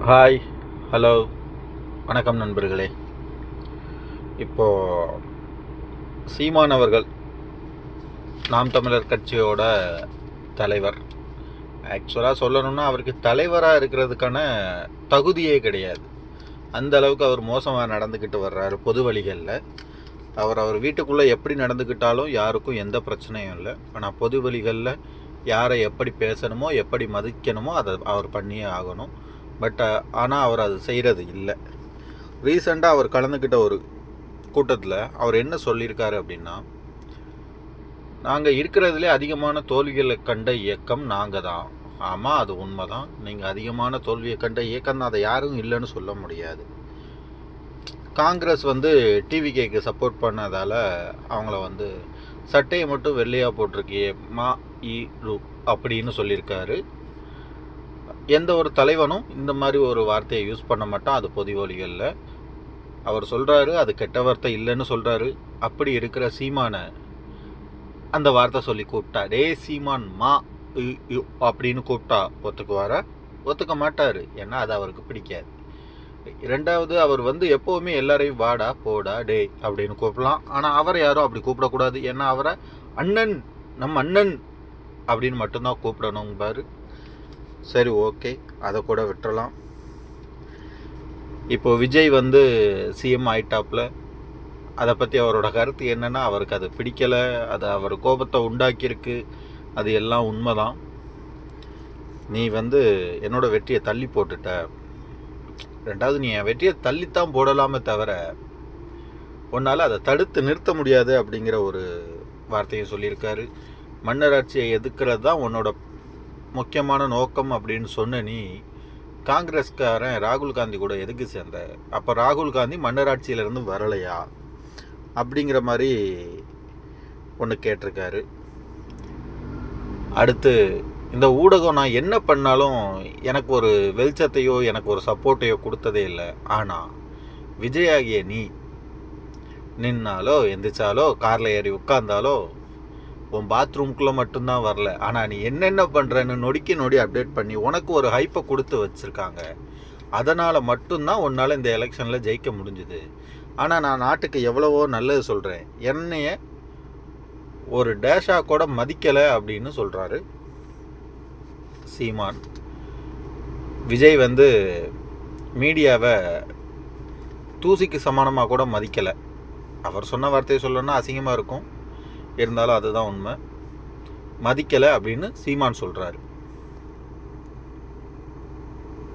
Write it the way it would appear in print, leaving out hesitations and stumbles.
Hi, hello, வணக்கம் நண்பர்களே. இப்போது சீமான் அவர்கள் நாம் தமிழர் கட்சியோட தலைவர். ஆக்சுவலாக சொல்லணும்னா அவருக்கு தலைவராக இருக்கிறதுக்கான தகுதியே கிடையாது. அந்த அளவுக்கு அவர் மோசமாக நடந்துக்கிட்டு வர்றாரு பொது வழிகளில். அவர் வீட்டுக்குள்ளே எப்படி நடந்துக்கிட்டாலும் யாருக்கும் எந்த பிரச்சனையும் இல்லை. ஆனால் பொது வழிகளில் யாரை எப்படி பேசணுமோ எப்படி மதிக்கணுமோ அதை அவர் பண்ணியே ஆகணும். பட் ஆனால் அவர் அது செய்கிறது இல்லை. ரீசெண்டாக அவர் கலந்துக்கிட்ட ஒரு கூட்டத்தில் அவர் என்ன சொல்லியிருக்காரு அப்படின்னா, நாங்கள் இருக்கிறதுலே அதிகமான தோல்விகளை கண்ட இயக்கம் நாங்கள் தான். ஆமாம், அது உண்மை தான். நீங்கள் அதிகமான தோல்வியை கண்ட இயக்கம் தான், அதை யாரும் இல்லைன்னு சொல்ல முடியாது. காங்கிரஸ் டிவிகேக்கு சப்போர்ட் பண்ணதால் அவங்கள சட்டையை மட்டும் வெள்ளையாக போட்டிருக்கியே மா இ ரு அப்படின்னு சொல்லியிருக்காரு. எந்த ஒரு தலைவனும் இந்த மாதிரி ஒரு வார்த்தையை யூஸ் பண்ண மாட்டான். அது பொது வழிகளில் அவர் சொல்கிறாரு, அது கெட்ட வார்த்தை இல்லைன்னு சொல்கிறாரு. அப்படி இருக்கிற சீமானை அந்த வார்த்தை சொல்லி கூப்பிட்டா, டே சீமான் மா அப்படின்னு கூப்பிட்டா ஒத்துக்க மாட்டார். ஏன்னா அது அவருக்கு பிடிக்காது. ரெண்டாவது, அவர் எப்போவுமே எல்லாரையும் வாடா போடா டே அப்படின்னு கூப்பிடலாம். ஆனால் அவரை யாரும் அப்படி கூப்பிடக்கூடாது. ஏன்னா அவரை அண்ணன், நம்ம அண்ணன் அப்படின்னு மட்டும்தான் கூப்பிடணும் பாரு. சரி, ஓகே, அதை கூட விட்டுறலாம். இப்போ விஜய் சிஎம் ஆயிட்டாப்பில். அதை பற்றி அவரோட கருத்து என்னென்னா, அவருக்கு அது பிடிக்கலை, அது அவர் கோபத்தை உண்டாக்கியிருக்கு. அது எல்லாம் உண்மைதான். நீ என்னோட வெற்றியை தள்ளி போட்டுட்ட. ரெண்டாவது, நீ என் வெற்றியை தள்ளித்தான் போடலாமே தவிர உன்னால் அதை தடுத்து நிறுத்த முடியாது அப்படிங்கிற ஒரு வார்த்தையை சொல்லியிருக்காரு. மன்னராட்சியை எதிர்க்கிறது தான் உன்னோட முக்கியமான நோக்கம் அப்படின்னு சொன்ன நீ காங்கிரஸ்காரன் ராகுல் காந்தி கூட எதுக்கு சேர்ந்த? அப்போ ராகுல் காந்தி மன்னராட்சியிலேருந்து வரலையா அப்படிங்கிற மாதிரி ஒன்று கேட்டிருக்காரு. அடுத்து, இந்த ஊடகம் நான் என்ன பண்ணாலும் எனக்கு ஒரு வெளிச்சத்தையோ எனக்கு ஒரு சப்போர்ட்டையோ கொடுத்ததே இல்லை. ஆனால் விஜய் ஆகிய நீ நின்னாலோ எந்திரிச்சாலோ காரில் ஏறி உட்கார்ந்தாலோ உன் பாத்ரூம்குள்ளே மட்டும்தான் வரல. ஆனால் நீ என்னென்ன பண்ணுறன்னு நொடிக்கு நொடி அப்டேட் பண்ணி உனக்கு ஒரு ஹைப்பை கொடுத்து வச்சுருக்காங்க. அதனால் மட்டும்தான் உன்னால் இந்த எலெக்ஷனில் ஜெயிக்க முடிஞ்சுது. ஆனால் நான் நாட்டுக்கு எவ்வளவோ நல்லது சொல்கிறேன், என்னைய ஒரு டேஷாக கூட மதிக்கலை அப்படின்னு சொல்கிறாரு சீமான். விஜய் மீடியாவை தூசிக்கு சமானமாக கூட மதிக்கலை. அவர் சொன்ன வார்த்தையை சொல்லணும்னா அசிங்கமாக இருக்கும், இருந்தாலும் அதுதான் உண்மை. மதிக்கலை அப்படின்னு சீமான் சொல்கிறாரு.